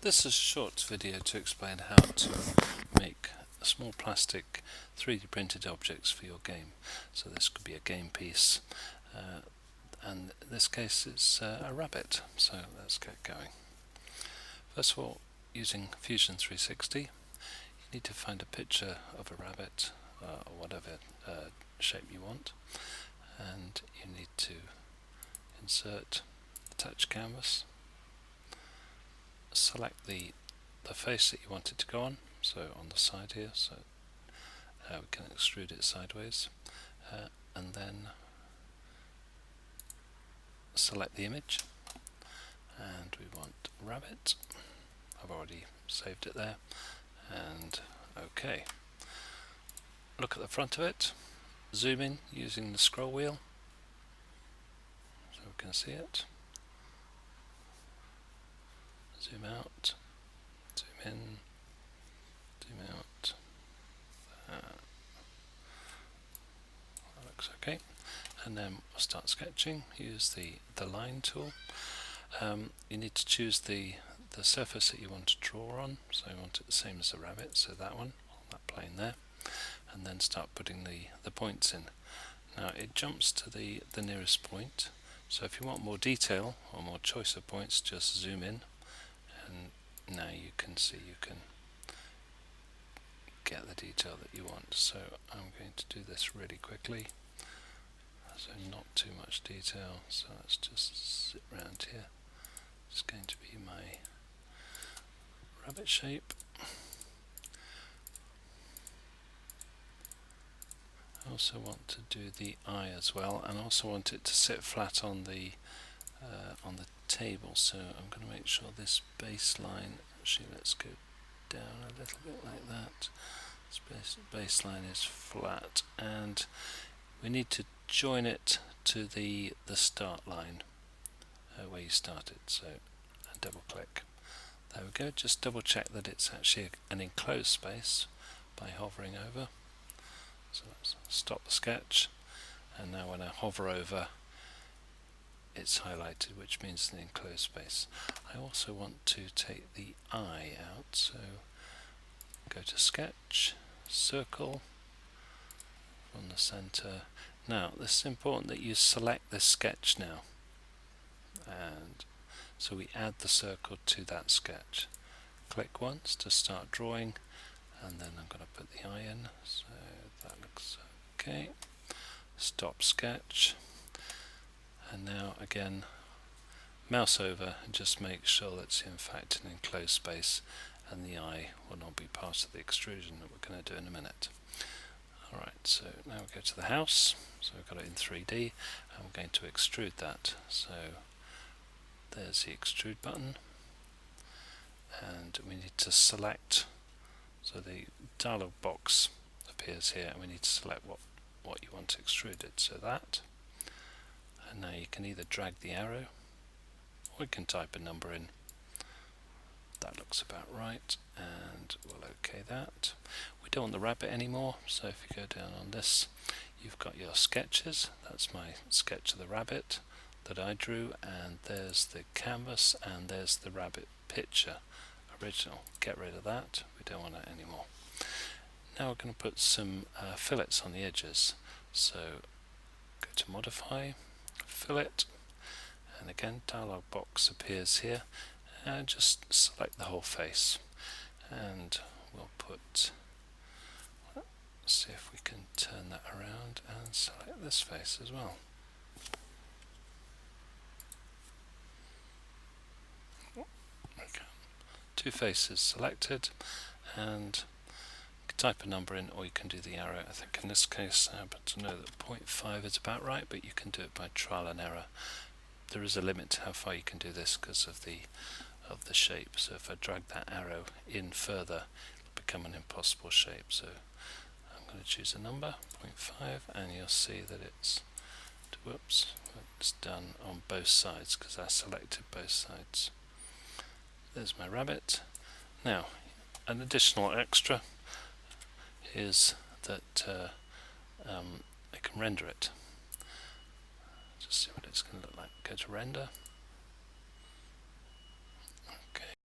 This is a short video to explain how to make small plastic 3D printed objects for your game. So this could be a game piece, and in this case it's a rabbit. So let's get going. First of all, using Fusion 360, you need to find a picture of a rabbit or whatever shape you want, and you need to insert the touch canvas, select the face that you want it to go on, so on the side here, so we can extrude it sideways, and then select the image, and we want rabbit. I've already saved it there, and OK. Look at the front of it, zoom in using the scroll wheel so we can see it, zoom out, zoom in, zoom out. That looks okay. And then we'll start sketching. Use the line tool. You need to choose the surface that you want to draw on. So you want it the same as the rabbit, so that one, on that plane there. And then start putting the points in. Now it jumps to the nearest point. So if you want more detail or more choice of points, just zoom in, and now you can see you can get the detail that you want. So I'm going to do this really quickly, so not too much detail. So let's just sit around here. It's going to be my rabbit shape. I also want to do the eye as well, and also want it to sit flat on the table. So I'm going to make sure this baseline, actually let's go down a little bit like that. This baseline is flat, and we need to join it to the start line where you started. So double click. There we go. Just double check that it's actually an enclosed space by hovering over. So let's stop the sketch, and now when I hover over, it's highlighted, which means an enclosed space. I also want to take the eye out, so go to sketch, circle from the center. Now this is important that you select this sketch now, and so we add the circle to that sketch. Click once to start drawing, and then I'm going to put the eye in, so that looks okay. Stop sketch, and now again mouse over and just make sure that's in fact an enclosed space, and the eye will not be part of the extrusion that we're going to do in a minute. Alright, so now we go to the house, so we've got it in 3D, and we're going to extrude that. So there's the extrude button, and we need to select, so the dialog box appears here, and we need to select what you want extruded, so that, and now you can either drag the arrow or you can type a number in. That looks about right, and we'll OK that. We don't want the rabbit anymore, so if you go down on this, you've got your sketches. That's my sketch of the rabbit that I drew, and there's the canvas, and there's the rabbit picture original. Get rid of that, we don't want it anymore. Now we're going to put some fillets on the edges, so go to modify, fillet, and again dialog box appears here, and just select the whole face, and we'll put, let's see if we can turn that around and select this face as well. Okay. Two faces selected, and type a number in, or you can do the arrow. I think in this case I happen to know that 0.5 is about right, but you can do it by trial and error. There is a limit to how far you can do this because of the shape, so if I drag that arrow in further, it'll become an impossible shape. So I'm going to choose a number, 0.5, and you'll see that it's done on both sides because I selected both sides. There's my rabbit. Now an additional extra is that I can render it. Just see what it's going to look like. Go to render,